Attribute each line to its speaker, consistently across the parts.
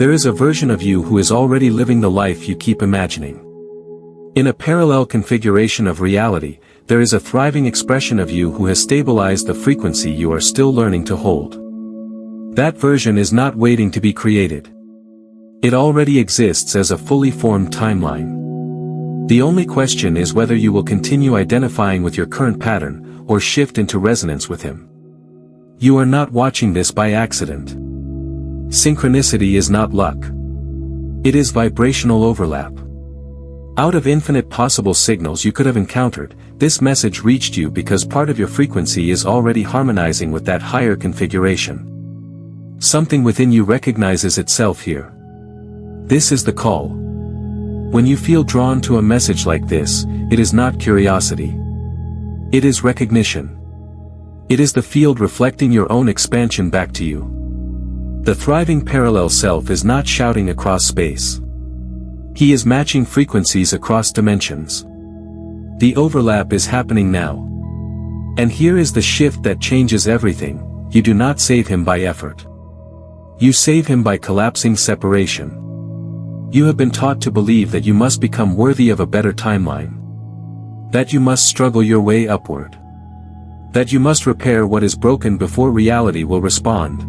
Speaker 1: There is a version of you who is already living the life you keep imagining. In a parallel configuration of reality, there is a thriving expression of you who has stabilized the frequency you are still learning to hold. That version is not waiting to be created. It already exists as a fully formed timeline. The only question is whether you will continue identifying with your current pattern, or shift into resonance with him. You are not watching this by accident. Synchronicity is not luck. It is vibrational overlap. Out of infinite possible signals you could have encountered, this message reached you because part of your frequency is already harmonizing with that higher configuration. Something within you recognizes itself here. This is the call. When you feel drawn to a message like this, it is not curiosity. It is recognition. It is the field reflecting your own expansion back to you. The thriving parallel self is not shouting across space. He is matching frequencies across dimensions. The overlap is happening now. And here is the shift that changes everything: you do not save him by effort. You save him by collapsing separation. You have been taught to believe that you must become worthy of a better timeline. That you must struggle your way upward. That you must repair what is broken before reality will respond.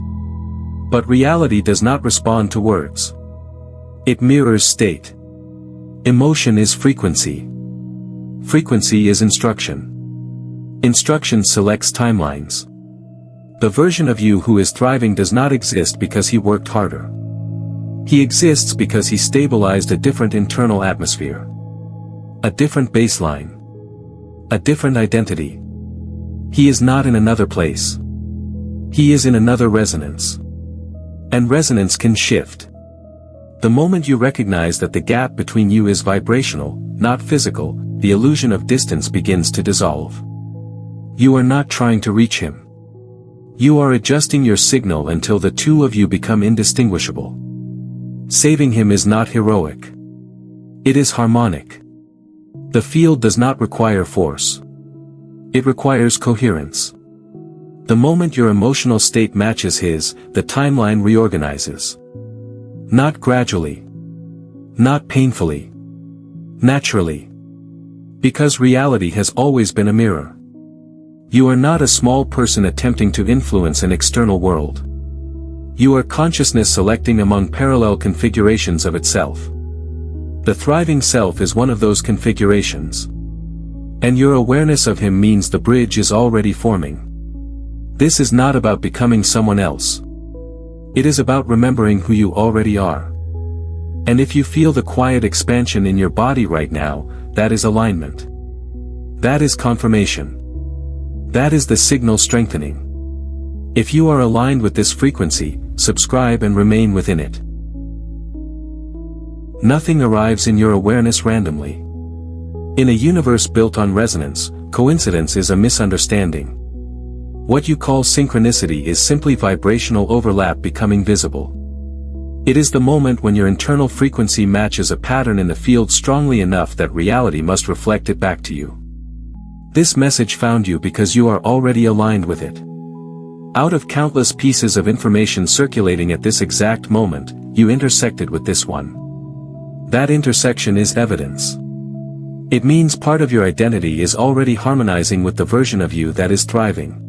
Speaker 1: But reality does not respond to words. It mirrors state. Emotion is frequency. Frequency is instruction. Instruction selects timelines. The version of you who is thriving does not exist because he worked harder. He exists because he stabilized a different internal atmosphere. A different baseline. A different identity. He is not in another place. He is in another resonance. And resonance can shift. The moment you recognize that the gap between you is vibrational, not physical, the illusion of distance begins to dissolve. You are not trying to reach him. You are adjusting your signal until the two of you become indistinguishable. Saving him is not heroic. It is harmonic. The field does not require force. It requires coherence. The moment your emotional state matches his, the timeline reorganizes. Not gradually. Not painfully. Naturally. Because reality has always been a mirror. You are not a small person attempting to influence an external world. You are consciousness selecting among parallel configurations of itself. The thriving self is one of those configurations. And your awareness of him means the bridge is already forming. This is not about becoming someone else. It is about remembering who you already are. And if you feel the quiet expansion in your body right now, that is alignment. That is confirmation. That is the signal strengthening. If you are aligned with this frequency, subscribe and remain within it. Nothing arrives in your awareness randomly. In a universe built on resonance, coincidence is a misunderstanding. What you call synchronicity is simply vibrational overlap becoming visible. It is the moment when your internal frequency matches a pattern in the field strongly enough that reality must reflect it back to you. This message found you because you are already aligned with it. Out of countless pieces of information circulating at this exact moment, you intersected with this one. That intersection is evidence. It means part of your identity is already harmonizing with the version of you that is thriving.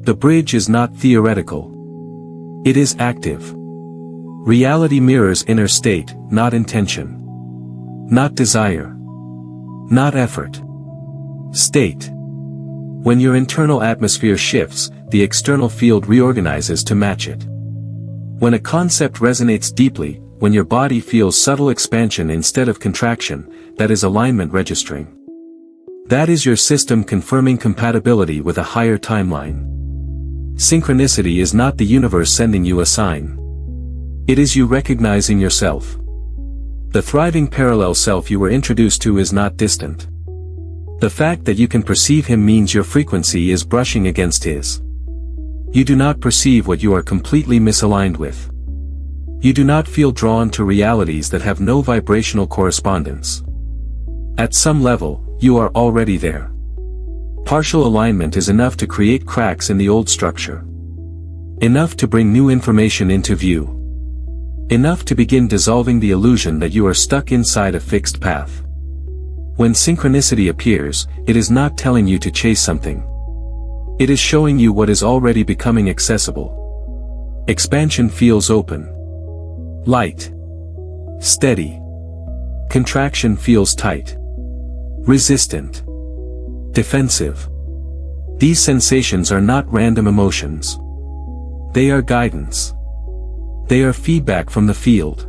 Speaker 1: The bridge is not theoretical. It is active. Reality mirrors inner state, not intention. Not desire. Not effort. State. When your internal atmosphere shifts, the external field reorganizes to match it. When a concept resonates deeply, when your body feels subtle expansion instead of contraction, that is alignment registering. That is your system confirming compatibility with a higher timeline. Synchronicity is not the universe sending you a sign. It is you recognizing yourself. The thriving parallel self you were introduced to is not distant. The fact that you can perceive him means your frequency is brushing against his. You do not perceive what you are completely misaligned with. You do not feel drawn to realities that have no vibrational correspondence. At some level, you are already there. Partial alignment is enough to create cracks in the old structure. Enough to bring new information into view. Enough to begin dissolving the illusion that you are stuck inside a fixed path. When synchronicity appears, it is not telling you to chase something. It is showing you what is already becoming accessible. Expansion feels open. Light. Steady. Contraction feels tight. Resistant. Defensive. These sensations are not random emotions. They are guidance. They are feedback from the field.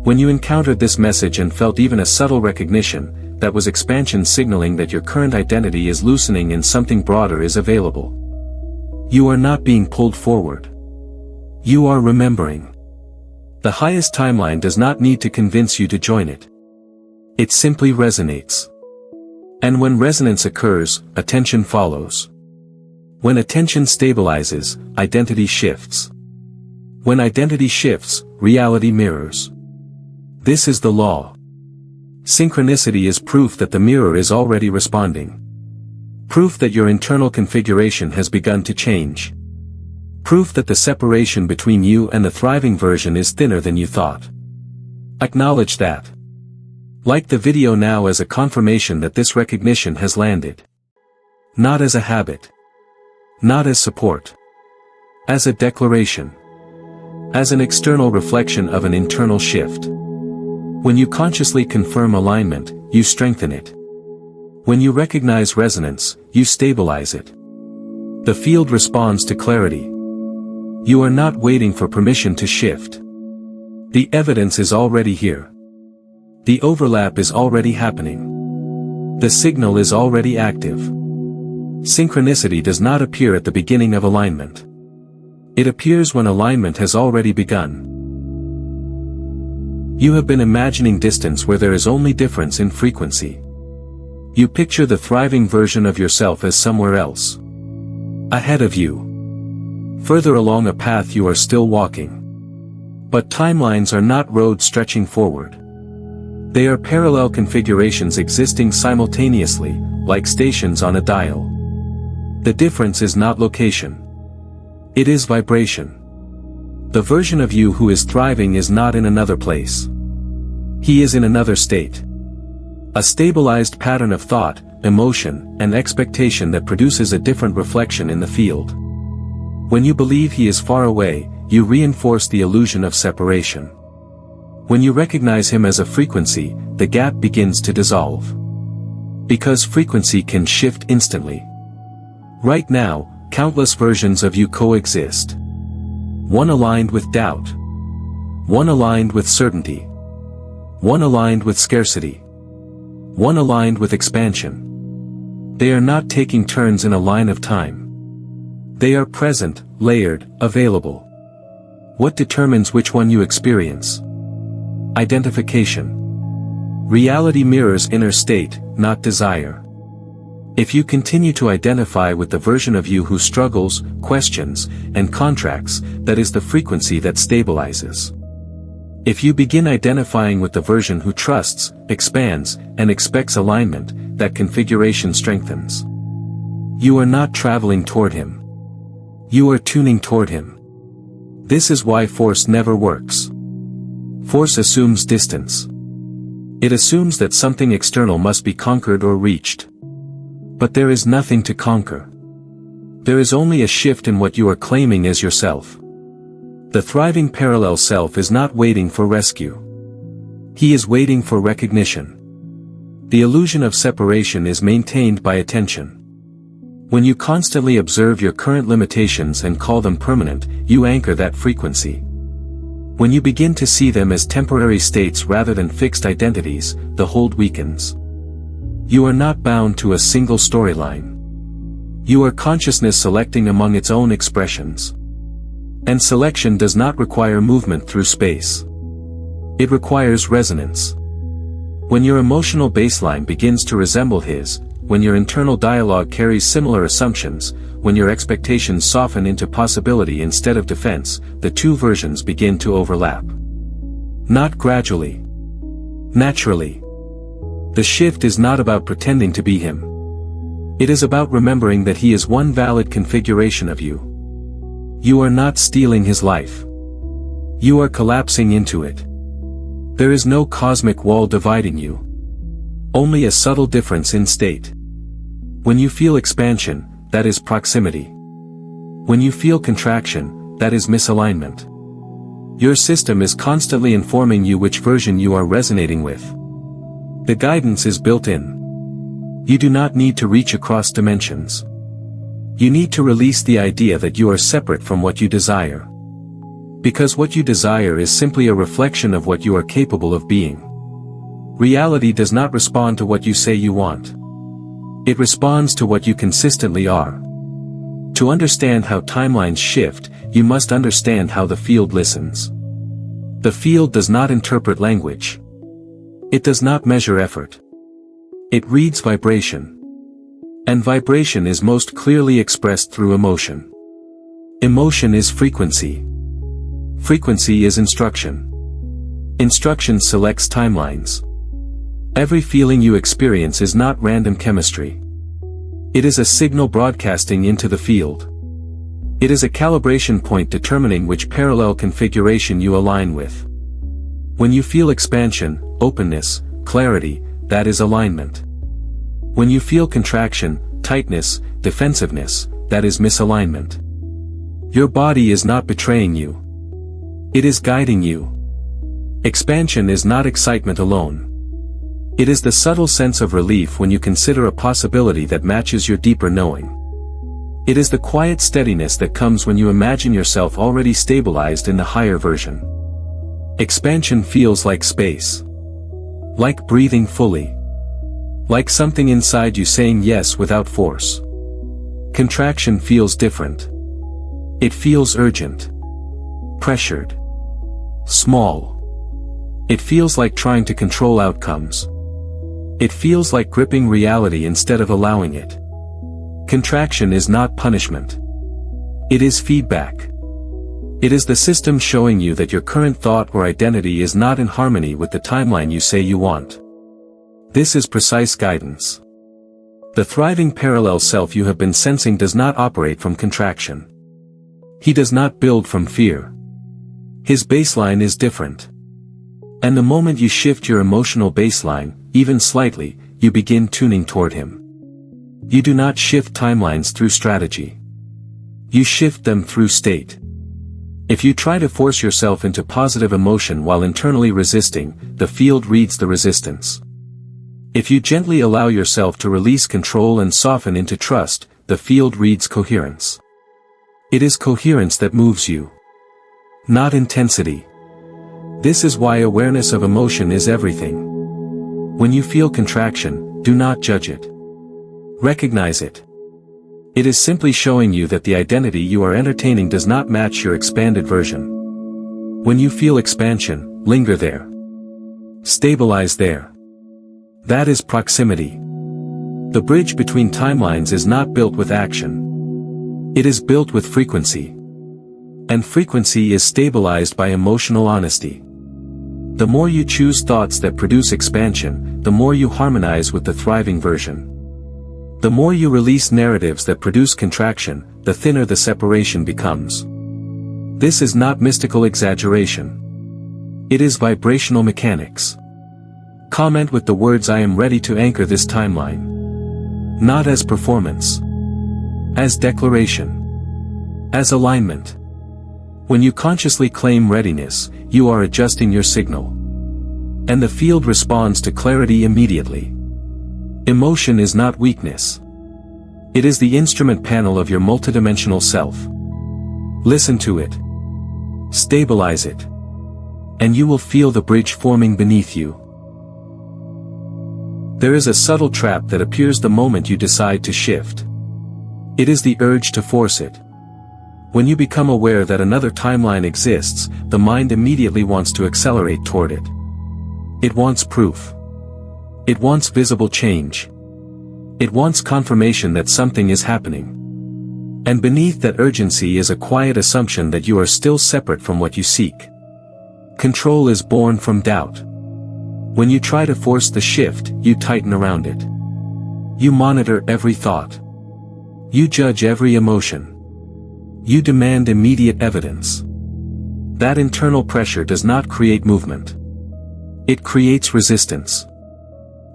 Speaker 1: When you encountered this message and felt even a subtle recognition, that was expansion signaling that your current identity is loosening and something broader is available. You are not being pulled forward. You are remembering. The highest timeline does not need to convince you to join it. It simply resonates. And when resonance occurs, attention follows. When attention stabilizes, identity shifts. When identity shifts, reality mirrors. This is the law. Synchronicity is proof that the mirror is already responding. Proof that your internal configuration has begun to change. Proof that the separation between you and the thriving version is thinner than you thought. Acknowledge that. Like the video now as a confirmation that this recognition has landed. Not as a habit. Not as support. As a declaration. As an external reflection of an internal shift. When you consciously confirm alignment, you strengthen it. When you recognize resonance, you stabilize it. The field responds to clarity. You are not waiting for permission to shift. The evidence is already here. The overlap is already happening. The signal is already active. Synchronicity does not appear at the beginning of alignment. It appears when alignment has already begun. You have been imagining distance where there is only difference in frequency. You picture the thriving version of yourself as somewhere else. Ahead of you. Further along a path you are still walking. But timelines are not roads stretching forward. They are parallel configurations existing simultaneously, like stations on a dial. The difference is not location. It is vibration. The version of you who is thriving is not in another place. He is in another state. A stabilized pattern of thought, emotion, and expectation that produces a different reflection in the field. When you believe he is far away, you reinforce the illusion of separation. When you recognize him as a frequency, the gap begins to dissolve. Because frequency can shift instantly. Right now, countless versions of you coexist. One aligned with doubt. One aligned with certainty. One aligned with scarcity. One aligned with expansion. They are not taking turns in a line of time. They are present, layered, available. What determines which one you experience? Identification. Reality mirrors inner state, not desire. If you continue to identify with the version of you who struggles, questions, and contracts, that is the frequency that stabilizes. If you begin identifying with the version who trusts, expands, and expects alignment, that configuration strengthens. You are not traveling toward him. You are tuning toward him. This is why force never works. Force assumes distance. It assumes that something external must be conquered or reached. But there is nothing to conquer. There is only a shift in what you are claiming as yourself. The thriving parallel self is not waiting for rescue. He is waiting for recognition. The illusion of separation is maintained by attention. When you constantly observe your current limitations and call them permanent, you anchor that frequency. When you begin to see them as temporary states rather than fixed identities, the hold weakens. You are not bound to a single storyline. You are consciousness selecting among its own expressions. And selection does not require movement through space. It requires resonance. When your emotional baseline begins to resemble his, when your internal dialogue carries similar assumptions, when your expectations soften into possibility instead of defense, the two versions begin to overlap. Not gradually. Naturally. The shift is not about pretending to be him. It is about remembering that he is one valid configuration of you. You are not stealing his life. You are collapsing into it. There is no cosmic wall dividing you. Only a subtle difference in state. When you feel expansion, that is proximity. When you feel contraction, that is misalignment. Your system is constantly informing you which version you are resonating with. The guidance is built in. You do not need to reach across dimensions. You need to release the idea that you are separate from what you desire. Because what you desire is simply a reflection of what you are capable of being. Reality does not respond to what you say you want. It responds to what you consistently are. To understand how timelines shift, you must understand how the field listens. The field does not interpret language. It does not measure effort. It reads vibration. And vibration is most clearly expressed through emotion. Emotion is frequency. Frequency is instruction. Instruction selects timelines. Every feeling you experience is not random chemistry. It is a signal broadcasting into the field. It is a calibration point determining which parallel configuration you align with. When you feel expansion, openness, clarity, that is alignment. When you feel contraction, tightness, defensiveness, that is misalignment. Your body is not betraying you. It is guiding you. Expansion is not excitement alone. It is the subtle sense of relief when you consider a possibility that matches your deeper knowing. It is the quiet steadiness that comes when you imagine yourself already stabilized in the higher version. Expansion feels like space. Like breathing fully. Like something inside you saying yes without force. Contraction feels different. It feels urgent. Pressured. Small. It feels like trying to control outcomes. It feels like gripping reality instead of allowing it. Contraction is not punishment. It is feedback. It is the system showing you that your current thought or identity is not in harmony with the timeline you say you want. This is precise guidance. The thriving parallel self you have been sensing does not operate from contraction. He does not build from fear. His baseline is different. And the moment you shift your emotional baseline, even slightly, you begin tuning toward him. You do not shift timelines through strategy. You shift them through state. If you try to force yourself into positive emotion while internally resisting, the field reads the resistance. If you gently allow yourself to release control and soften into trust, the field reads coherence. It is coherence that moves you. Not intensity. This is why awareness of emotion is everything. When you feel contraction, do not judge it. Recognize it. It is simply showing you that the identity you are entertaining does not match your expanded version. When you feel expansion, linger there. Stabilize there. That is proximity. The bridge between timelines is not built with action. It is built with frequency. And frequency is stabilized by emotional honesty. The more you choose thoughts that produce expansion, the more you harmonize with the thriving version. The more you release narratives that produce contraction, the thinner the separation becomes. This is not mystical exaggeration. It is vibrational mechanics. Comment with the words "I am ready to anchor this timeline." Not as performance. As declaration. As alignment. When you consciously claim readiness, you are adjusting your signal. And the field responds to clarity immediately. Emotion is not weakness. It is the instrument panel of your multidimensional self. Listen to it. Stabilize it. And you will feel the bridge forming beneath you. There is a subtle trap that appears the moment you decide to shift. It is the urge to force it. When you become aware that another timeline exists, the mind immediately wants to accelerate toward it. It wants proof. It wants visible change. It wants confirmation that something is happening. And beneath that urgency is a quiet assumption that you are still separate from what you seek. Control is born from doubt. When you try to force the shift, you tighten around it. You monitor every thought. You judge every emotion. You demand immediate evidence. That internal pressure does not create movement. It creates resistance.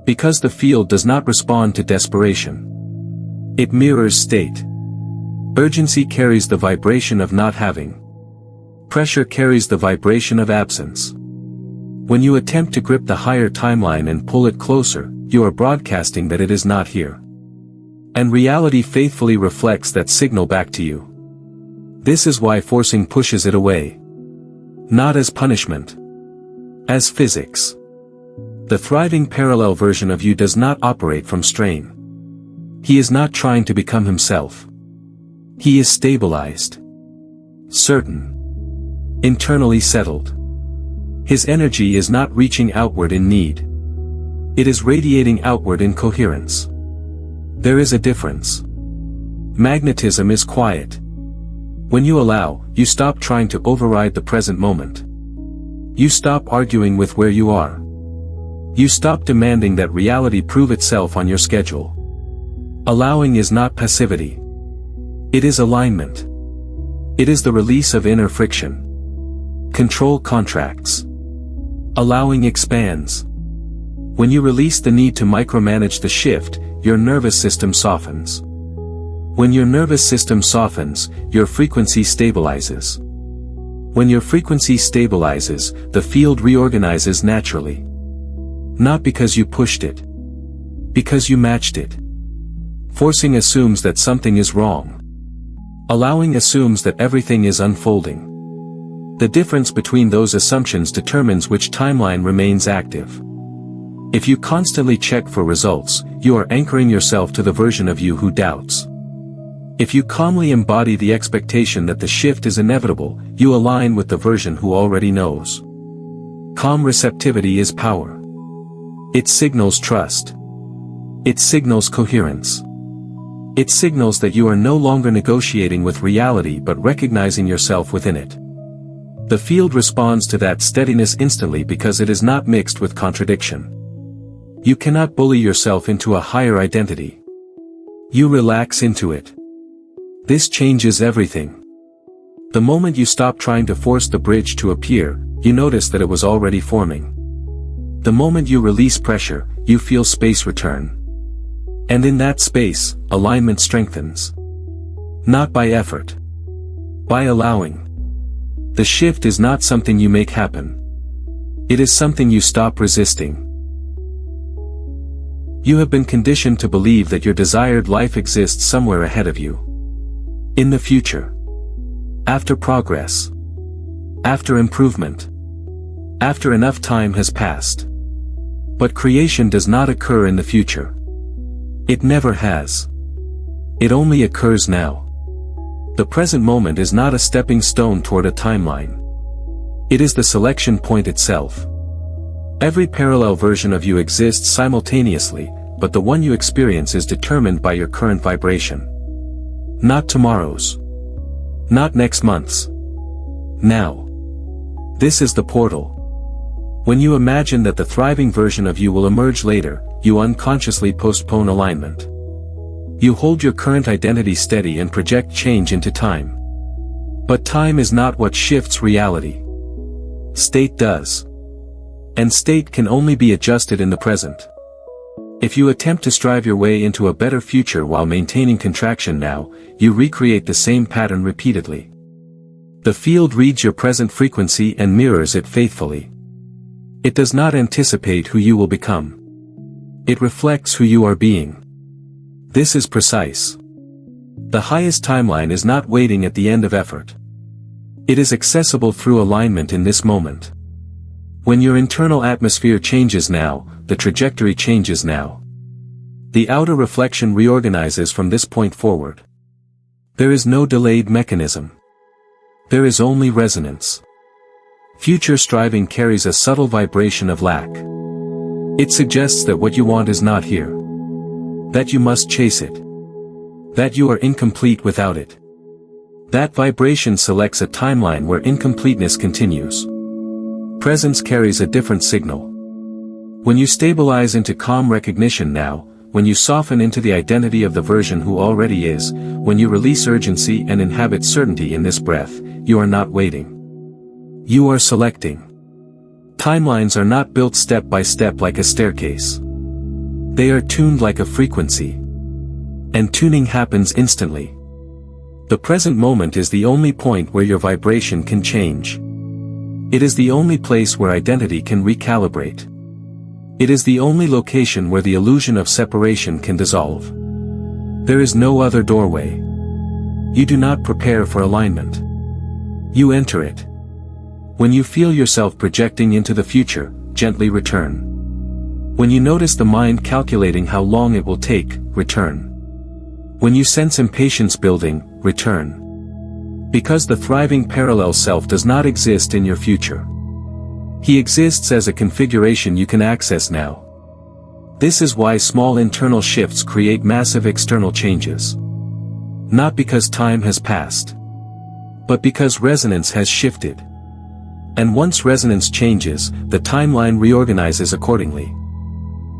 Speaker 1: Because the field does not respond to desperation. It mirrors state. Urgency carries the vibration of not having. Pressure carries the vibration of absence. When you attempt to grip the higher timeline and pull it closer, you are broadcasting that it is not here. And reality faithfully reflects that signal back to you. This is why forcing pushes it away. Not as punishment. As physics. The thriving parallel version of you does not operate from strain. He is not trying to become himself. He is stabilized. Certain. Internally settled. His energy is not reaching outward in need. It is radiating outward in coherence. There is a difference. Magnetism is quiet. When you allow, you stop trying to override the present moment. You stop arguing with where you are. You stop demanding that reality prove itself on your schedule. Allowing is not passivity. It is alignment. It is the release of inner friction. Control contracts. Allowing expands. When you release the need to micromanage the shift, your nervous system softens. When your nervous system softens, your frequency stabilizes. When your frequency stabilizes, the field reorganizes naturally. Not because you pushed it. Because you matched it. Forcing assumes that something is wrong. Allowing assumes that everything is unfolding. The difference between those assumptions determines which timeline remains active. If you constantly check for results, you are anchoring yourself to the version of you who doubts. If you calmly embody the expectation that the shift is inevitable, you align with the version who already knows. Calm receptivity is power. It signals trust. It signals coherence. It signals that you are no longer negotiating with reality but recognizing yourself within it. The field responds to that steadiness instantly because it is not mixed with contradiction. You cannot bully yourself into a higher identity. You relax into it. This changes everything. The moment you stop trying to force the bridge to appear, you notice that it was already forming. The moment you release pressure, you feel space return. And in that space, alignment strengthens. Not by effort. By allowing. The shift is not something you make happen. It is something you stop resisting. You have been conditioned to believe that your desired life exists somewhere ahead of you. In the future. After progress. After improvement. After enough time has passed. But creation does not occur in the future. It never has. It only occurs now. The present moment is not a stepping stone toward a timeline. It is the selection point itself. Every parallel version of you exists simultaneously, but the one you experience is determined by your current vibration. Not tomorrow's. Not next month's. Now. This is the portal. When you imagine that the thriving version of you will emerge later, you unconsciously postpone alignment. You hold your current identity steady and project change into time. But time is not what shifts reality. State does. And state can only be adjusted in the present. If you attempt to strive your way into a better future while maintaining contraction now, you recreate the same pattern repeatedly. The field reads your present frequency and mirrors it faithfully. It does not anticipate who you will become. It reflects who you are being. This is precise. The highest timeline is not waiting at the end of effort. It is accessible through alignment in this moment. When your internal atmosphere changes now, the trajectory changes now. The outer reflection reorganizes from this point forward. There is no delayed mechanism. There is only resonance. Future striving carries a subtle vibration of lack. It suggests that what you want is not here. That you must chase it. That you are incomplete without it. That vibration selects a timeline where incompleteness continues. Presence carries a different signal. When you stabilize into calm recognition now, when you soften into the identity of the version who already is, when you release urgency and inhabit certainty in this breath, you are not waiting. You are selecting. Timelines are not built step by step like a staircase. They are tuned like a frequency. And tuning happens instantly. The present moment is the only point where your vibration can change. It is the only place where identity can recalibrate. It is the only location where the illusion of separation can dissolve. There is no other doorway. You do not prepare for alignment. You enter it. When you feel yourself projecting into the future, gently return. When you notice the mind calculating how long it will take, return. When you sense impatience building, return. Because the thriving parallel self does not exist in your future. He exists as a configuration you can access now. This is why small internal shifts create massive external changes. Not because time has passed, but because resonance has shifted. And once resonance changes, the timeline reorganizes accordingly.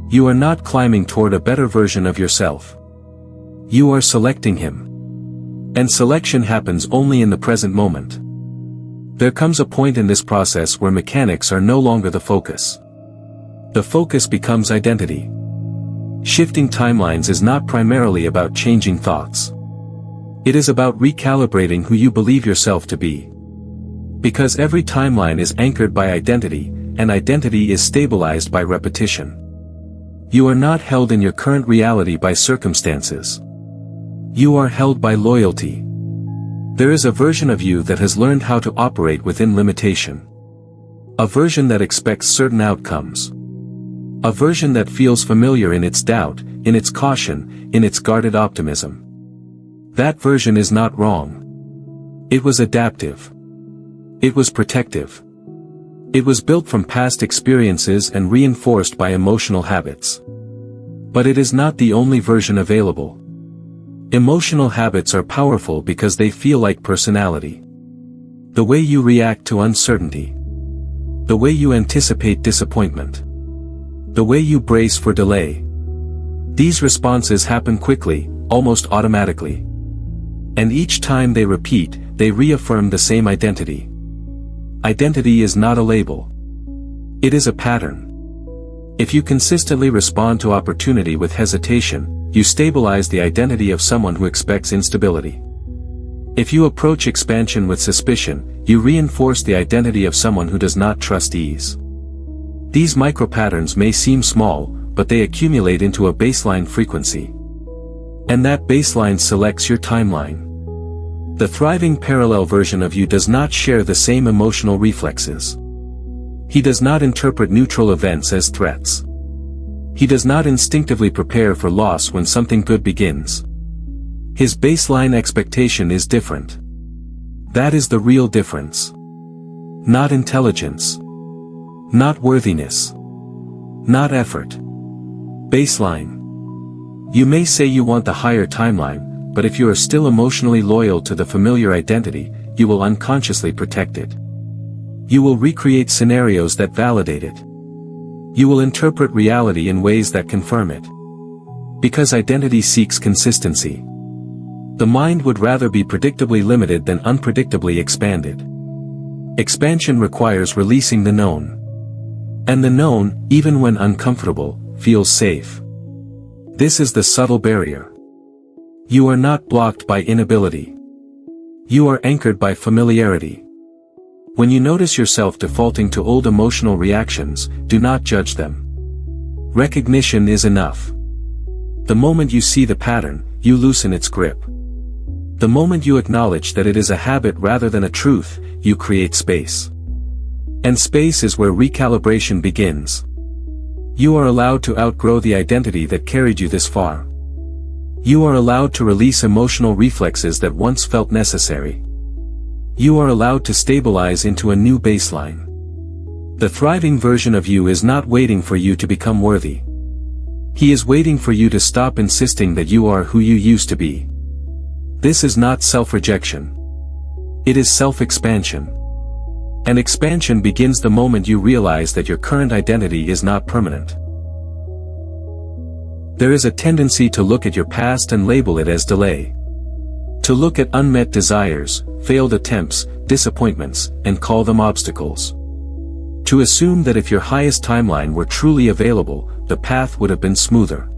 Speaker 1: You are not climbing toward a better version of yourself. You are selecting him. And selection happens only in the present moment. There comes a point in this process where mechanics are no longer the focus. The focus becomes identity. Shifting timelines is not primarily about changing thoughts. It is about recalibrating who you believe yourself to be. Because every timeline is anchored by identity, and identity is stabilized by repetition. You are not held in your current reality by circumstances. You are held by loyalty. There is a version of you that has learned how to operate within limitation. A version that expects certain outcomes. A version that feels familiar in its doubt, in its caution, in its guarded optimism. That version is not wrong. It was adaptive. It was protective. It was built from past experiences and reinforced by emotional habits. But it is not the only version available. Emotional habits are powerful because they feel like personality. The way you react to uncertainty. The way you anticipate disappointment. The way you brace for delay. These responses happen quickly, almost automatically. And each time they repeat, they reaffirm the same identity. Identity is not a label. It is a pattern. If you consistently respond to opportunity with hesitation, you stabilize the identity of someone who expects instability. If you approach expansion with suspicion, you reinforce the identity of someone who does not trust ease. These micro-patterns may seem small, but they accumulate into a baseline frequency. And that baseline selects your timeline. The thriving parallel version of you does not share the same emotional reflexes. He does not interpret neutral events as threats. He does not instinctively prepare for loss when something good begins. His baseline expectation is different. That is the real difference. Not intelligence. Not worthiness. Not effort. Baseline. You may say you want the higher timeline, but if you are still emotionally loyal to the familiar identity, you will unconsciously protect it. You will recreate scenarios that validate it. You will interpret reality in ways that confirm it. Because identity seeks consistency. The mind would rather be predictably limited than unpredictably expanded. Expansion requires releasing the known. And the known, even when uncomfortable, feels safe. This is the subtle barrier. You are not blocked by inability. You are anchored by familiarity. When you notice yourself defaulting to old emotional reactions, do not judge them. Recognition is enough. The moment you see the pattern, you loosen its grip. The moment you acknowledge that it is a habit rather than a truth, you create space. And space is where recalibration begins. You are allowed to outgrow the identity that carried you this far. You are allowed to release emotional reflexes that once felt necessary. You are allowed to stabilize into a new baseline. The thriving version of you is not waiting for you to become worthy. He is waiting for you to stop insisting that you are who you used to be. This is not self-rejection. It is self-expansion. And expansion begins the moment you realize that your current identity is not permanent. There is a tendency to look at your past and label it as delay. To look at unmet desires, failed attempts, disappointments, and call them obstacles. To assume that if your highest timeline were truly available, the path would have been smoother,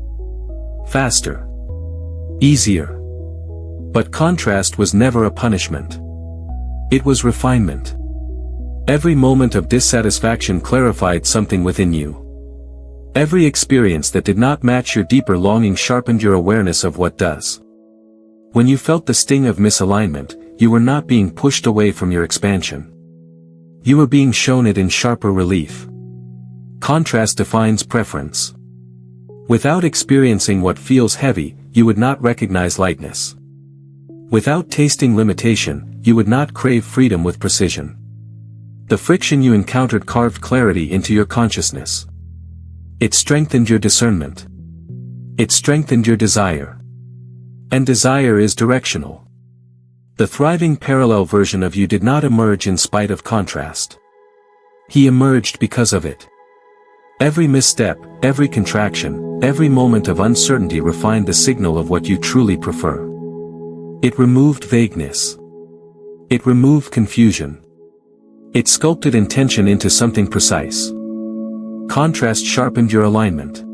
Speaker 1: faster, easier. But contrast was never a punishment. It was refinement. Every moment of dissatisfaction clarified something within you. Every experience that did not match your deeper longing sharpened your awareness of what does. When you felt the sting of misalignment, you were not being pushed away from your expansion. You were being shown it in sharper relief. Contrast defines preference. Without experiencing what feels heavy, you would not recognize lightness. Without tasting limitation, you would not crave freedom with precision. The friction you encountered carved clarity into your consciousness. It strengthened your discernment. It strengthened your desire. And desire is directional. The thriving parallel version of you did not emerge in spite of contrast. He emerged because of it. Every misstep, every contraction, every moment of uncertainty refined the signal of what you truly prefer. It removed vagueness. It removed confusion. It sculpted intention into something precise. Contrast sharpened your alignment.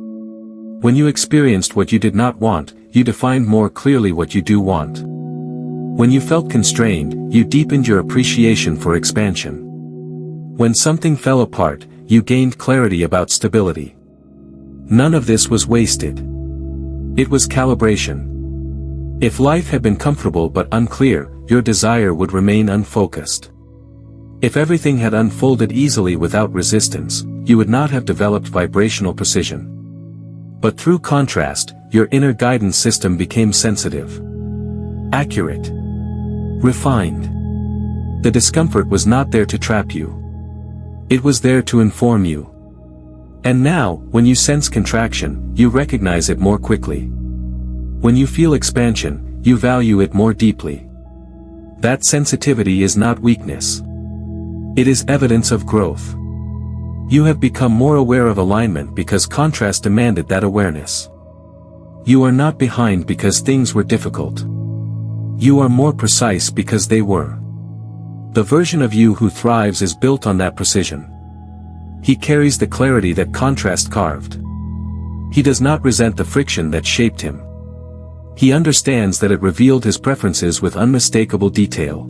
Speaker 1: When you experienced what you did not want, you defined more clearly what you do want. When you felt constrained, you deepened your appreciation for expansion. When something fell apart, you gained clarity about stability. None of this was wasted. It was calibration. If life had been comfortable but unclear, your desire would remain unfocused. If everything had unfolded easily without resistance, you would not have developed vibrational precision. But through contrast, your inner guidance system became sensitive, accurate, refined. The discomfort was not there to trap you. It was there to inform you. And now, when you sense contraction, you recognize it more quickly. When you feel expansion, you value it more deeply. That sensitivity is not weakness. It is evidence of growth. You have become more aware of alignment because contrast demanded that awareness. You are not behind because things were difficult. You are more precise because they were. The version of you who thrives is built on that precision. He carries the clarity that contrast carved. He does not resent the friction that shaped him. He understands that it revealed his preferences with unmistakable detail.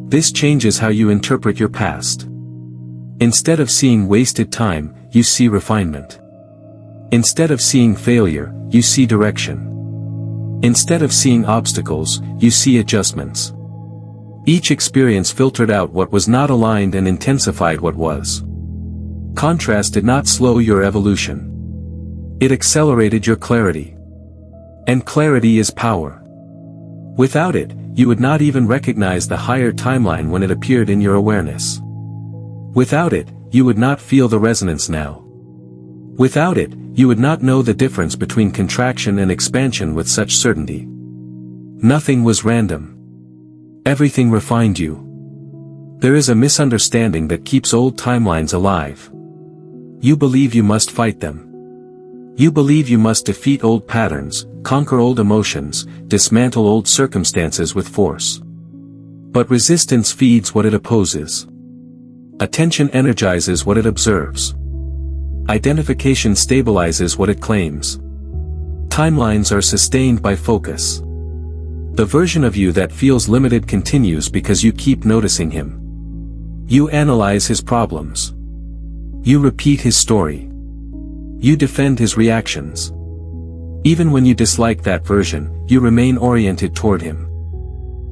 Speaker 1: This changes how you interpret your past. Instead of seeing wasted time, you see refinement. Instead of seeing failure, you see direction. Instead of seeing obstacles, you see adjustments. Each experience filtered out what was not aligned and intensified what was. Contrast did not slow your evolution. It accelerated your clarity. And clarity is power. Without it, you would not even recognize the higher timeline when it appeared in your awareness. Without it, you would not feel the resonance now. Without it, you would not know the difference between contraction and expansion with such certainty. Nothing was random. Everything refined you. There is a misunderstanding that keeps old timelines alive. You believe you must fight them. You believe you must defeat old patterns, conquer old emotions, dismantle old circumstances with force. But resistance feeds what it opposes. Attention energizes what it observes. Identification stabilizes what it claims. Timelines are sustained by focus. The version of you that feels limited continues because you keep noticing him. You analyze his problems. You repeat his story. You defend his reactions. Even when you dislike that version, you remain oriented toward him.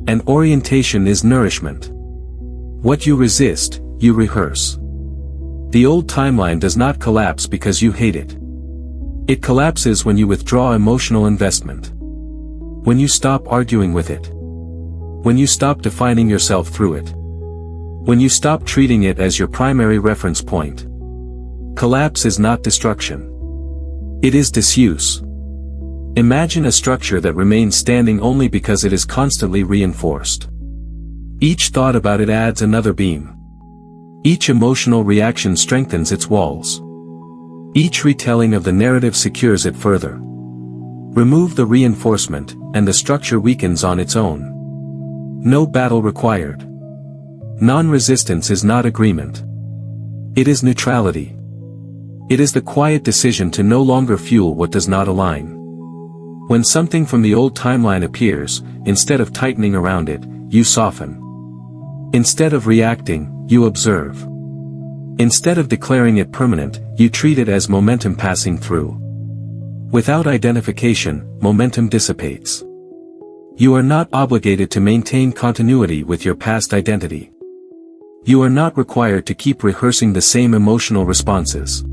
Speaker 1: And orientation is nourishment. What you resist, you rehearse. The old timeline does not collapse because you hate it. It collapses when you withdraw emotional investment. When you stop arguing with it. When you stop defining yourself through it. When you stop treating it as your primary reference point. Collapse is not destruction. It is disuse. Imagine a structure that remains standing only because it is constantly reinforced. Each thought about it adds another beam. Each emotional reaction strengthens its walls. Each retelling of the narrative secures it further. Remove the reinforcement, and the structure weakens on its own. No battle required. Non-resistance is not agreement. It is neutrality. It is the quiet decision to no longer fuel what does not align. When something from the old timeline appears, instead of tightening around it, you soften. Instead of reacting, you observe. Instead of declaring it permanent, you treat it as momentum passing through. Without identification, momentum dissipates. You are not obligated to maintain continuity with your past identity. You are not required to keep rehearsing the same emotional responses.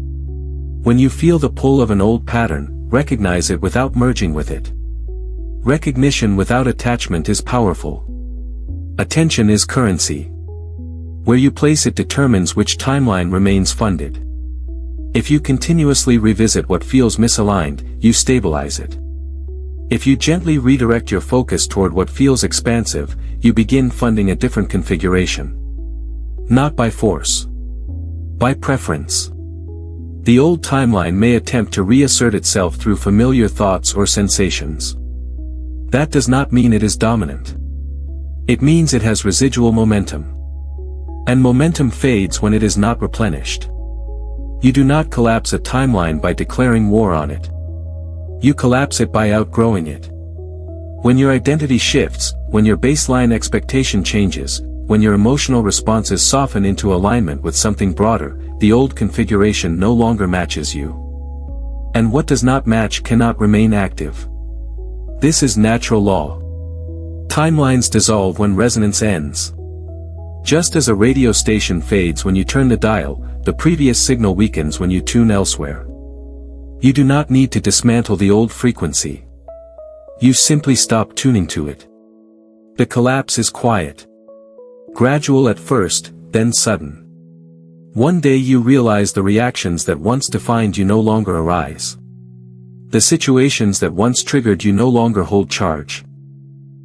Speaker 1: When you feel the pull of an old pattern, recognize it without merging with it. Recognition without attachment is powerful. Attention is currency. Where you place it determines which timeline remains funded. If you continuously revisit what feels misaligned, you stabilize it. If you gently redirect your focus toward what feels expansive, you begin funding a different configuration. Not by force. By preference. The old timeline may attempt to reassert itself through familiar thoughts or sensations. That does not mean it is dominant. It means it has residual momentum. And momentum fades when it is not replenished. You do not collapse a timeline by declaring war on it. You collapse it by outgrowing it. When your identity shifts, when your baseline expectation changes, when your emotional responses soften into alignment with something broader, the old configuration no longer matches you. And what does not match cannot remain active. This is natural law. Timelines dissolve when resonance ends. Just as a radio station fades when you turn the dial, the previous signal weakens when you tune elsewhere. You do not need to dismantle the old frequency. You simply stop tuning to it. The collapse is quiet. Gradual at first, then sudden. One day you realize the reactions that once defined you no longer arise. The situations that once triggered you no longer hold charge.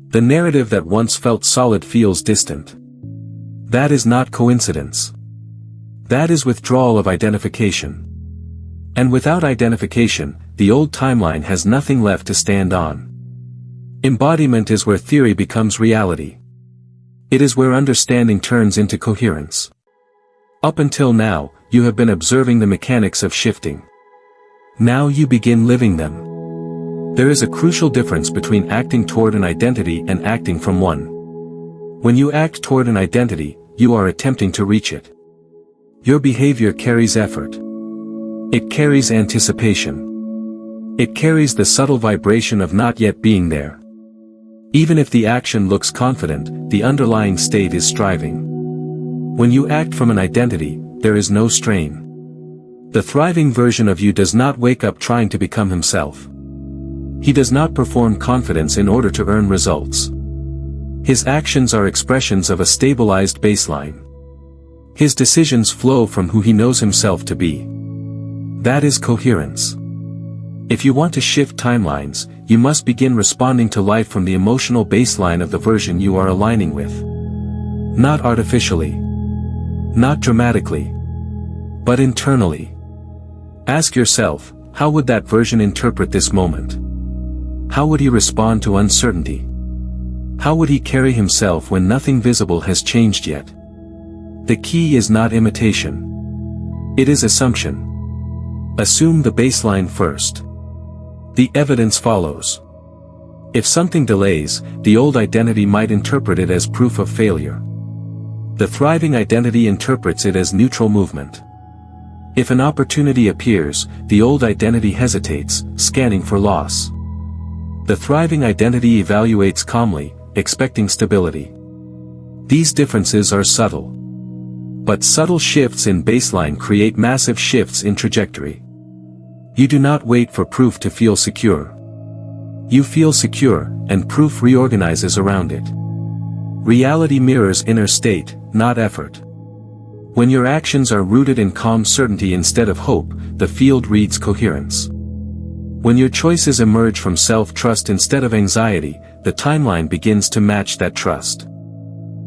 Speaker 1: The narrative that once felt solid feels distant. That is not coincidence. That is withdrawal of identification. And without identification, the old timeline has nothing left to stand on. Embodiment is where theory becomes reality. It is where understanding turns into coherence. Up until now, you have been observing the mechanics of shifting. Now you begin living them. There is a crucial difference between acting toward an identity and acting from one. When you act toward an identity, you are attempting to reach it. Your behavior carries effort. It carries anticipation. It carries the subtle vibration of not yet being there. Even if the action looks confident, the underlying state is striving. When you act from an identity, there is no strain. The thriving version of you does not wake up trying to become himself. He does not perform confidence in order to earn results. His actions are expressions of a stabilized baseline. His decisions flow from who he knows himself to be. That is coherence. If you want to shift timelines, you must begin responding to life from the emotional baseline of the version you are aligning with. Not artificially. Not dramatically. But internally. Ask yourself, how would that version interpret this moment? How would he respond to uncertainty? How would he carry himself when nothing visible has changed yet? The key is not imitation. It is assumption. Assume the baseline first. The evidence follows. If something delays, the old identity might interpret it as proof of failure. The thriving identity interprets it as neutral movement. If an opportunity appears, the old identity hesitates, scanning for loss. The thriving identity evaluates calmly, expecting stability. These differences are subtle. But subtle shifts in baseline create massive shifts in trajectory. You do not wait for proof to feel secure. You feel secure, and proof reorganizes around it. Reality mirrors inner state, not effort. When your actions are rooted in calm certainty instead of hope, the field reads coherence. When your choices emerge from self-trust instead of anxiety, the timeline begins to match that trust.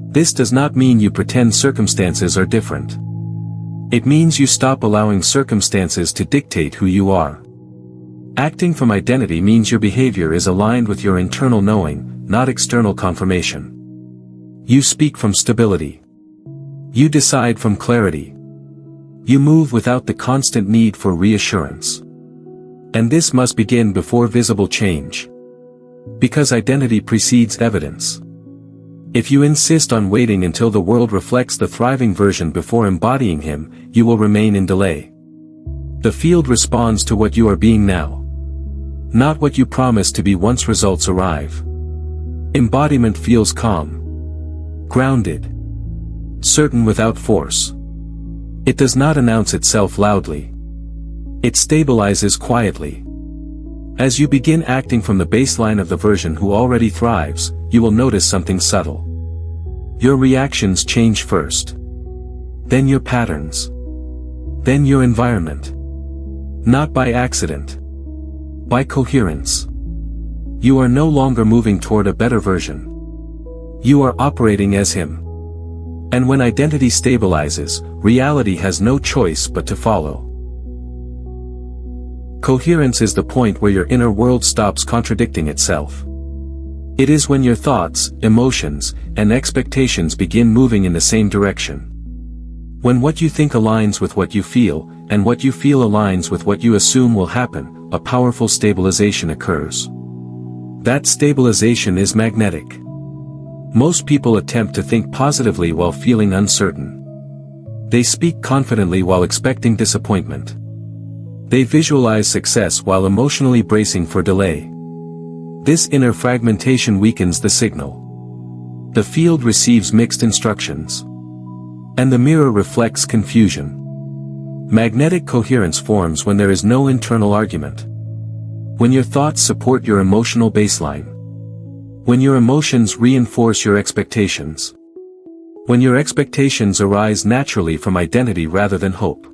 Speaker 1: This does not mean you pretend circumstances are different. It means you stop allowing circumstances to dictate who you are. Acting from identity means your behavior is aligned with your internal knowing, not external confirmation. You speak from stability. You decide from clarity. You move without the constant need for reassurance. And this must begin before visible change. Because identity precedes evidence. If you insist on waiting until the world reflects the thriving version before embodying him, you will remain in delay. The field responds to what you are being now. Not what you promised to be once results arrive. Embodiment feels calm. Grounded. Certain without force. It does not announce itself loudly. It stabilizes quietly. As you begin acting from the baseline of the version who already thrives, you will notice something subtle. Your reactions change first. Then your patterns. Then your environment. Not by accident. By coherence. You are no longer moving toward a better version. You are operating as him. And when identity stabilizes, reality has no choice but to follow. Coherence is the point where your inner world stops contradicting itself. It is when your thoughts, emotions, and expectations begin moving in the same direction. When what you think aligns with what you feel, and what you feel aligns with what you assume will happen, a powerful stabilization occurs. That stabilization is magnetic. Most people attempt to think positively while feeling uncertain. They speak confidently while expecting disappointment. They visualize success while emotionally bracing for delay. This inner fragmentation weakens the signal. The field receives mixed instructions. And the mirror reflects confusion. Magnetic coherence forms when there is no internal argument. When your thoughts support your emotional baseline. When your emotions reinforce your expectations. When your expectations arise naturally from identity rather than hope.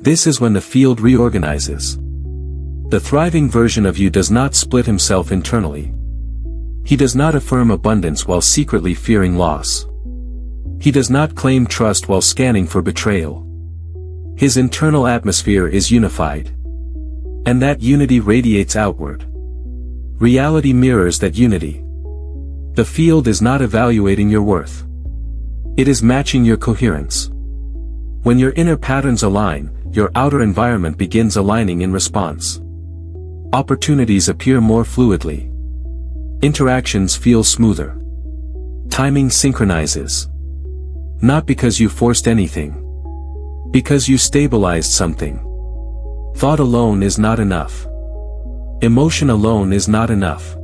Speaker 1: This is when the field reorganizes. The thriving version of you does not split himself internally. He does not affirm abundance while secretly fearing loss. He does not claim trust while scanning for betrayal. His internal atmosphere is unified. And that unity radiates outward. Reality mirrors that unity. The field is not evaluating your worth. It is matching your coherence. When your inner patterns align, your outer environment begins aligning in response. Opportunities appear more fluidly. Interactions feel smoother. Timing synchronizes. Not because you forced anything. Because you stabilized something. Thought alone is not enough. Emotion alone is not enough.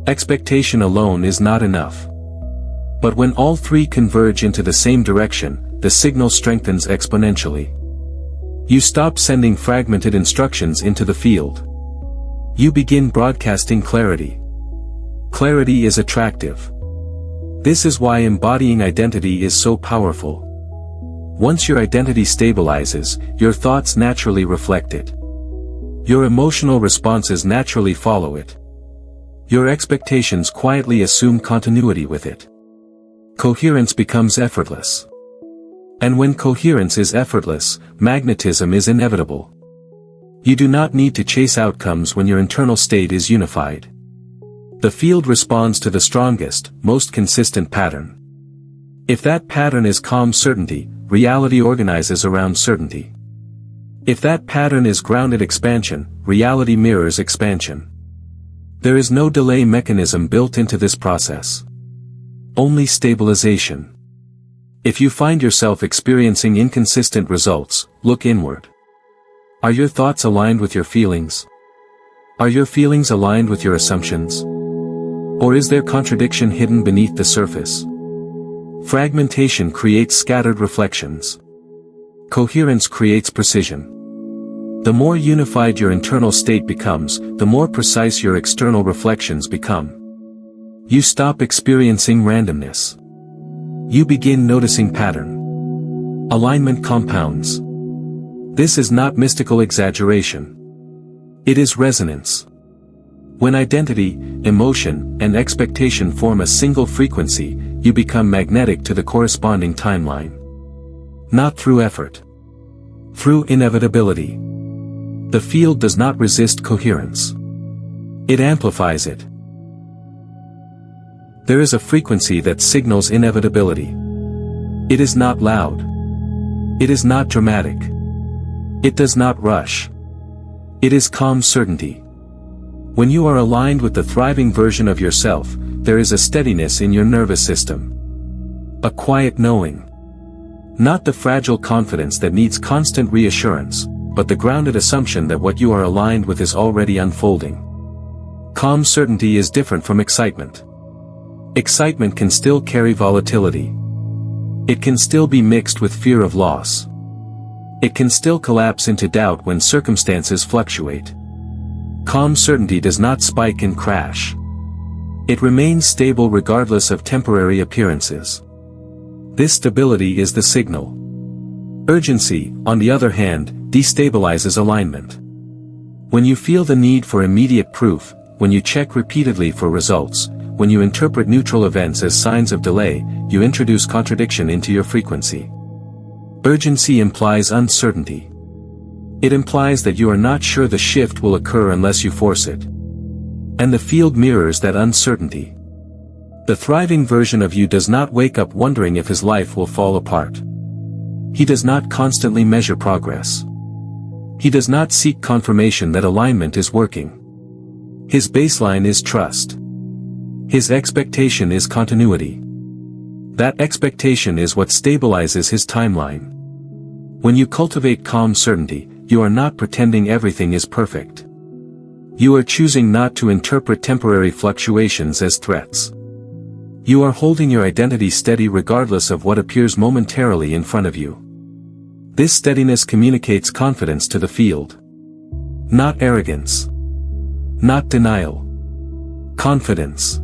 Speaker 1: Expectation alone is not enough. But when all three converge into the same direction, the signal strengthens exponentially. You stop sending fragmented instructions into the field. You begin broadcasting clarity. Clarity is attractive. This is why embodying identity is so powerful. Once your identity stabilizes, your thoughts naturally reflect it. Your emotional responses naturally follow it. Your expectations quietly assume continuity with it. Coherence becomes effortless. And when coherence is effortless, magnetism is inevitable. You do not need to chase outcomes when your internal state is unified. The field responds to the strongest, most consistent pattern. If that pattern is calm certainty, reality organizes around certainty. If that pattern is grounded expansion, reality mirrors expansion. There is no delay mechanism built into this process. Only stabilization. If you find yourself experiencing inconsistent results, look inward. Are your thoughts aligned with your feelings? Are your feelings aligned with your assumptions? Or is there contradiction hidden beneath the surface? Fragmentation creates scattered reflections. Coherence creates precision. The more unified your internal state becomes, the more precise your external reflections become. You stop experiencing randomness. You begin noticing pattern. Alignment compounds. This is not mystical exaggeration. It is resonance. When identity, emotion, and expectation form a single frequency, you become magnetic to the corresponding timeline. Not through effort. Through inevitability. The field does not resist coherence. It amplifies it. There is a frequency that signals inevitability. It is not loud. It is not dramatic. It does not rush. It is calm certainty. When you are aligned with the thriving version of yourself, there is a steadiness in your nervous system. A quiet knowing. Not the fragile confidence that needs constant reassurance, but the grounded assumption that what you are aligned with is already unfolding. Calm certainty is different from excitement. Excitement can still carry volatility. It can still be mixed with fear of loss. It can still collapse into doubt when circumstances fluctuate. Calm certainty does not spike and crash. It remains stable regardless of temporary appearances. This stability is the signal. Urgency, on the other hand, destabilizes alignment. When you feel the need for immediate proof, when you check repeatedly for results, when you interpret neutral events as signs of delay, you introduce contradiction into your frequency. Urgency implies uncertainty. It implies that you are not sure the shift will occur unless you force it. And the field mirrors that uncertainty. The thriving version of you does not wake up wondering if his life will fall apart. He does not constantly measure progress. He does not seek confirmation that alignment is working. His baseline is trust. His expectation is continuity. That expectation is what stabilizes his timeline. When you cultivate calm certainty, you are not pretending everything is perfect. You are choosing not to interpret temporary fluctuations as threats. You are holding your identity steady regardless of what appears momentarily in front of you. This steadiness communicates confidence to the field. Not arrogance. Not denial. Confidence.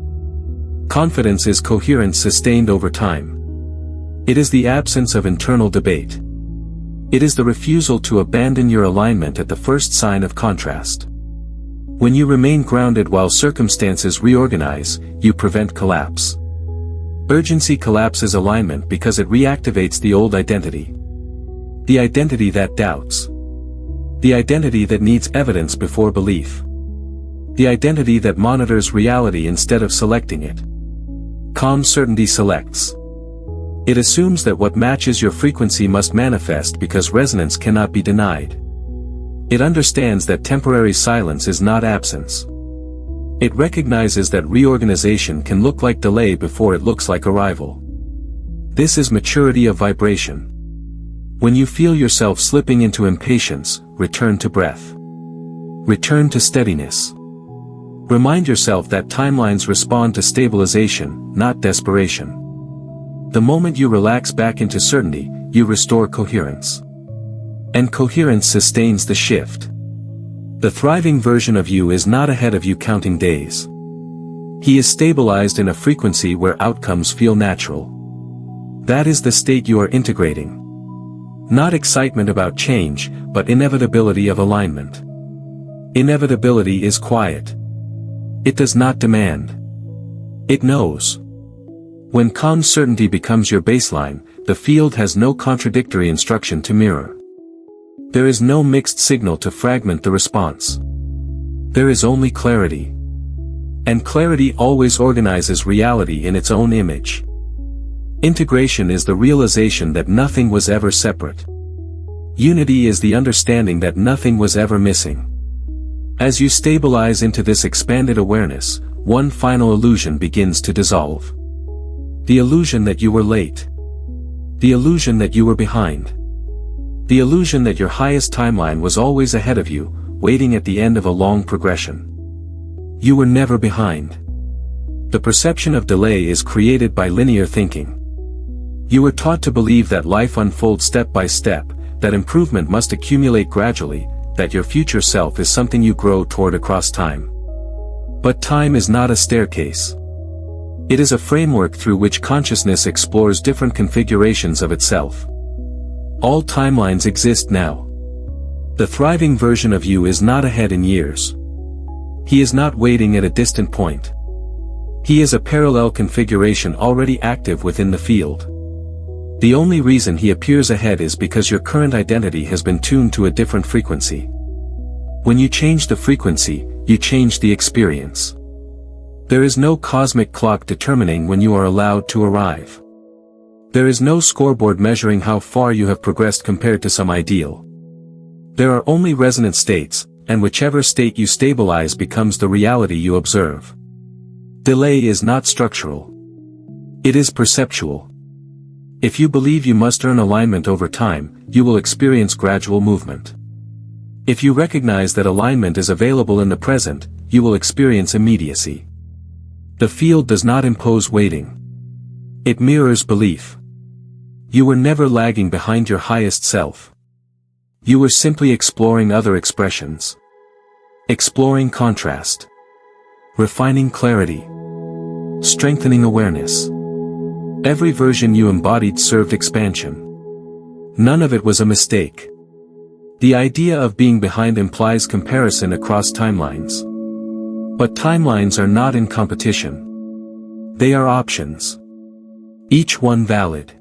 Speaker 1: Confidence is coherence sustained over time. It is the absence of internal debate. It is the refusal to abandon your alignment at the first sign of contrast. When you remain grounded while circumstances reorganize, you prevent collapse. Urgency collapses alignment because it reactivates the old identity. The identity that doubts. The identity that needs evidence before belief. The identity that monitors reality instead of selecting it. Calm certainty selects. It assumes that what matches your frequency must manifest because resonance cannot be denied. It understands that temporary silence is not absence. It recognizes that reorganization can look like delay before it looks like arrival. This is maturity of vibration. When you feel yourself slipping into impatience, return to breath. Return to steadiness. Remind yourself that timelines respond to stabilization, not desperation. The moment you relax back into certainty, you restore coherence. And coherence sustains the shift. The thriving version of you is not ahead of you counting days. He is stabilized in a frequency where outcomes feel natural. That is the state you are integrating. Not excitement about change, but inevitability of alignment. Inevitability is quiet. It does not demand. It knows. When calm certainty becomes your baseline, the field has no contradictory instruction to mirror. There is no mixed signal to fragment the response. There is only clarity. And clarity always organizes reality in its own image. Integration is the realization that nothing was ever separate. Unity is the understanding that nothing was ever missing. As you stabilize into this expanded awareness, one final illusion begins to dissolve. The illusion that you were late. The illusion that you were behind. The illusion that your highest timeline was always ahead of you, waiting at the end of a long progression. You were never behind. The perception of delay is created by linear thinking. You were taught to believe that life unfolds step by step, that improvement must accumulate gradually, that your future self is something you grow toward across time. But time is not a staircase. It is a framework through which consciousness explores different configurations of itself. All timelines exist now. The thriving version of you is not ahead in years. He is not waiting at a distant point. He is a parallel configuration already active within the field. The only reason he appears ahead is because your current identity has been tuned to a different frequency. When you change the frequency, you change the experience. There is no cosmic clock determining when you are allowed to arrive. There is no scoreboard measuring how far you have progressed compared to some ideal. There are only resonant states, and whichever state you stabilize becomes the reality you observe. Delay is not structural. It is perceptual. If you believe you must earn alignment over time, you will experience gradual movement. If you recognize that alignment is available in the present, you will experience immediacy. The field does not impose waiting. It mirrors belief. You were never lagging behind your highest self. You were simply exploring other expressions. Exploring contrast. Refining clarity. Strengthening awareness. Every version you embodied served expansion. None of it was a mistake. The idea of being behind implies comparison across timelines. But timelines are not in competition. They are options. Each one valid.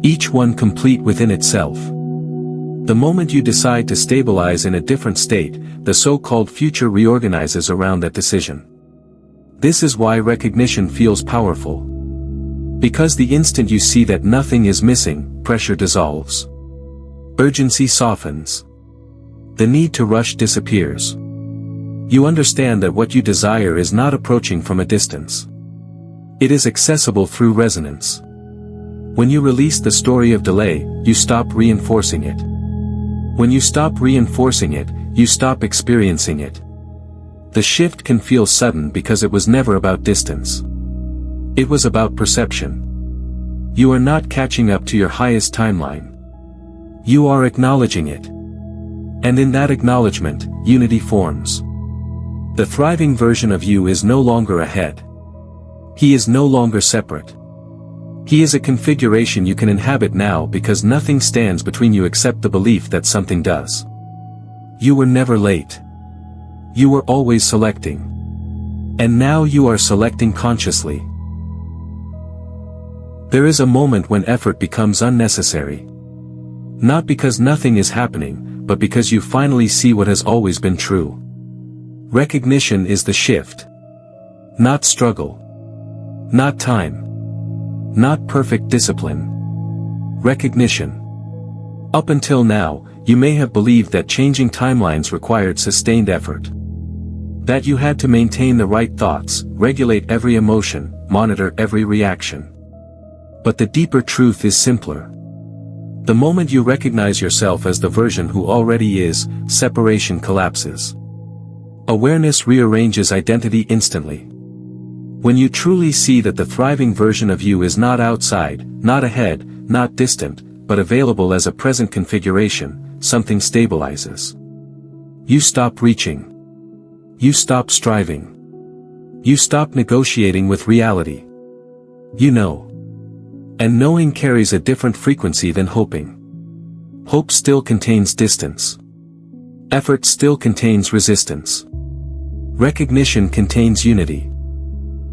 Speaker 1: Each one complete within itself. The moment you decide to stabilize in a different state, the so-called future reorganizes around that decision. This is why recognition feels powerful. Because the instant you see that nothing is missing, pressure dissolves. Urgency softens. The need to rush disappears. You understand that what you desire is not approaching from a distance. It is accessible through resonance. When you release the story of delay, you stop reinforcing it. When you stop reinforcing it, you stop experiencing it. The shift can feel sudden because it was never about distance. It was about perception. You are not catching up to your highest timeline. You are acknowledging it. And in that acknowledgement, unity forms. The thriving version of you is no longer ahead. He is no longer separate. He is a configuration you can inhabit now because nothing stands between you except the belief that something does. You were never late. You were always selecting. And now you are selecting consciously. There is a moment when effort becomes unnecessary. Not because nothing is happening, but because you finally see what has always been true. Recognition is the shift. Not struggle. Not time. Not perfect discipline. Recognition. Up until now, you may have believed that changing timelines required sustained effort. That you had to maintain the right thoughts, regulate every emotion, monitor every reaction. But the deeper truth is simpler. The moment you recognize yourself as the version who already is, separation collapses. Awareness rearranges identity instantly. When you truly see that the thriving version of you is not outside, not ahead, not distant, but available as a present configuration, something stabilizes. You stop reaching. You stop striving. You stop negotiating with reality. You know. And knowing carries a different frequency than hoping. Hope still contains distance. Effort still contains resistance. Recognition contains unity.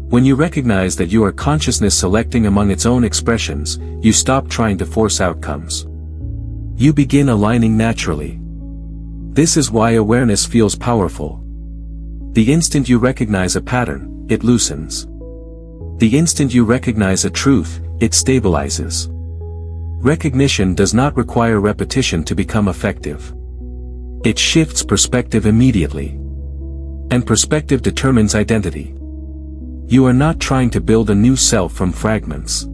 Speaker 1: When you recognize that you are consciousness selecting among its own expressions, you stop trying to force outcomes. You begin aligning naturally. This is why awareness feels powerful. The instant you recognize a pattern, it loosens. The instant you recognize a truth, it stabilizes. Recognition does not require repetition to become effective. It shifts perspective immediately. And perspective determines identity. You are not trying to build a new self from fragments.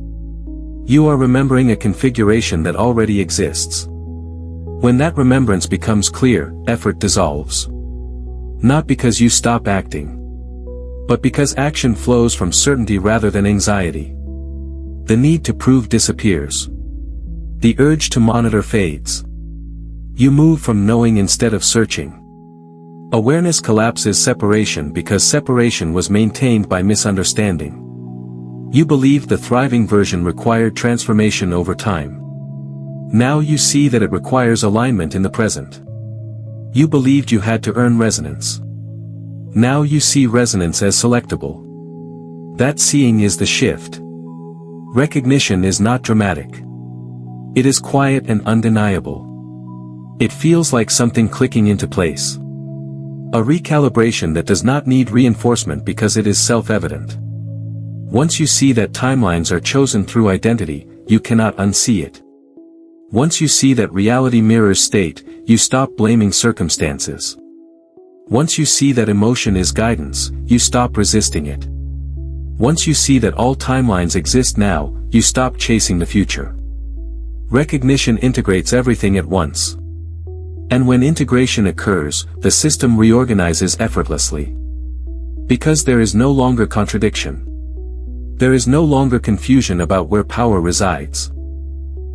Speaker 1: You are remembering a configuration that already exists. When that remembrance becomes clear, effort dissolves. Not because you stop acting, but because action flows from certainty rather than anxiety. The need to prove disappears. The urge to monitor fades. You move from knowing instead of searching. Awareness collapses separation because separation was maintained by misunderstanding. You believed the thriving version required transformation over time. Now you see that it requires alignment in the present. You believed you had to earn resonance. Now you see resonance as selectable. That seeing is the shift. Recognition is not dramatic. It is quiet and undeniable. It feels like something clicking into place. A recalibration that does not need reinforcement because it is self-evident. Once you see that timelines are chosen through identity, you cannot unsee it. Once you see that reality mirrors state, you stop blaming circumstances. Once you see that emotion is guidance, you stop resisting it. Once you see that all timelines exist now, you stop chasing the future. Recognition integrates everything at once. And when integration occurs, the system reorganizes effortlessly. Because there is no longer contradiction. There is no longer confusion about where power resides.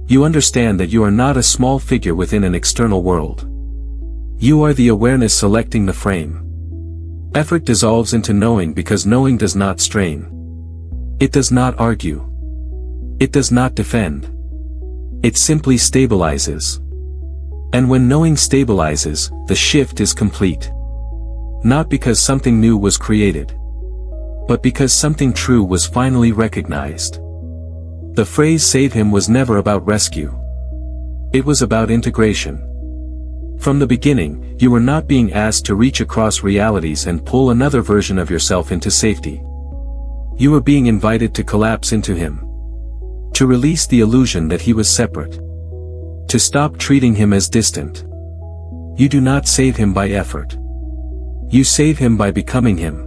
Speaker 1: You understand that you are not a small figure within an external world. You are the awareness selecting the frame. Effort dissolves into knowing because knowing does not strain. It does not argue. It does not defend. It simply stabilizes. And when knowing stabilizes, the shift is complete. Not because something new was created, but because something true was finally recognized. The phrase "save him" was never about rescue. It was about integration. From the beginning, you were not being asked to reach across realities and pull another version of yourself into safety. You were being invited to collapse into him. To release the illusion that he was separate. To stop treating him as distant. You do not save him by effort. You save him by becoming him.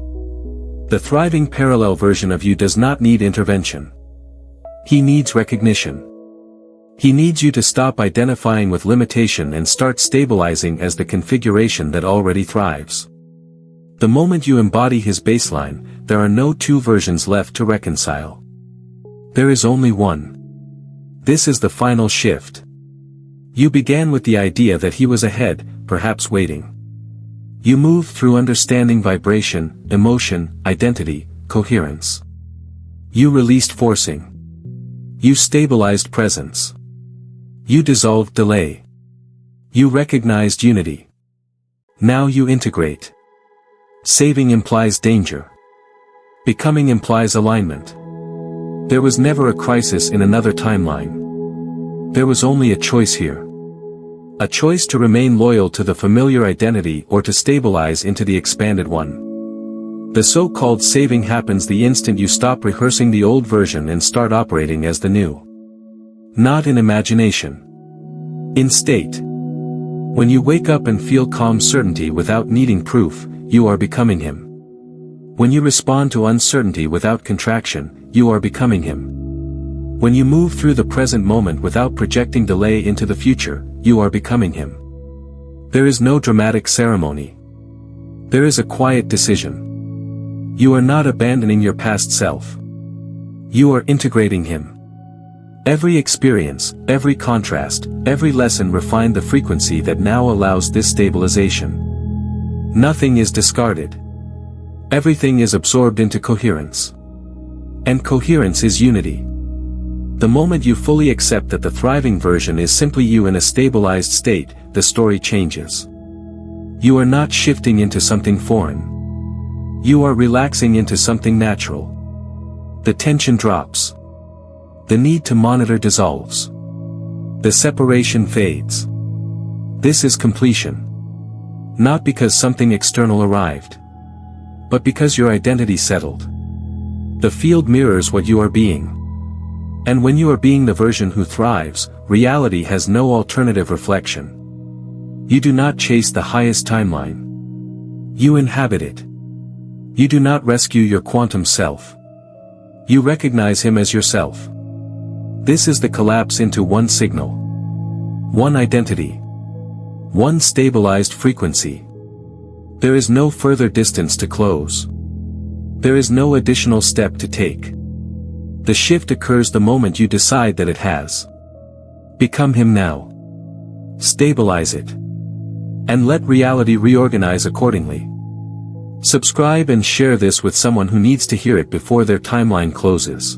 Speaker 1: The thriving parallel version of you does not need intervention. He needs recognition. He needs you to stop identifying with limitation and start stabilizing as the configuration that already thrives. The moment you embody his baseline, there are no two versions left to reconcile. There is only one. This is the final shift. You began with the idea that he was ahead, perhaps waiting. You moved through understanding vibration, emotion, identity, coherence. You released forcing. You stabilized presence. You dissolved delay. You recognized unity. Now you integrate. Saving implies danger. Becoming implies alignment. There was never a crisis in another timeline. There was only a choice here. A choice to remain loyal to the familiar identity or to stabilize into the expanded one. The so-called saving happens the instant you stop rehearsing the old version and start operating as the new. Not in imagination. In state. When you wake up and feel calm certainty without needing proof, you are becoming him. When you respond to uncertainty without contraction, you are becoming him. When you move through the present moment without projecting delay into the future, you are becoming him. There is no dramatic ceremony. There is a quiet decision. You are not abandoning your past self. You are integrating him. Every experience, every contrast, every lesson refined the frequency that now allows this stabilization. Nothing is discarded. Everything is absorbed into coherence. And coherence is unity. The moment you fully accept that the thriving version is simply you in a stabilized state, the story changes. You are not shifting into something foreign. You are relaxing into something natural. The tension drops. The need to monitor dissolves. The separation fades. This is completion. Not because something external arrived, but because your identity settled. The field mirrors what you are being. And when you are being the version who thrives, reality has no alternative reflection. You do not chase the highest timeline. You inhabit it. You do not rescue your quantum self. You recognize him as yourself. This is the collapse into one signal. One identity. One stabilized frequency. There is no further distance to close. There is no additional step to take. The shift occurs the moment you decide that it has. Become him now. Stabilize it. And let reality reorganize accordingly. Subscribe and share this with someone who needs to hear it before their timeline closes.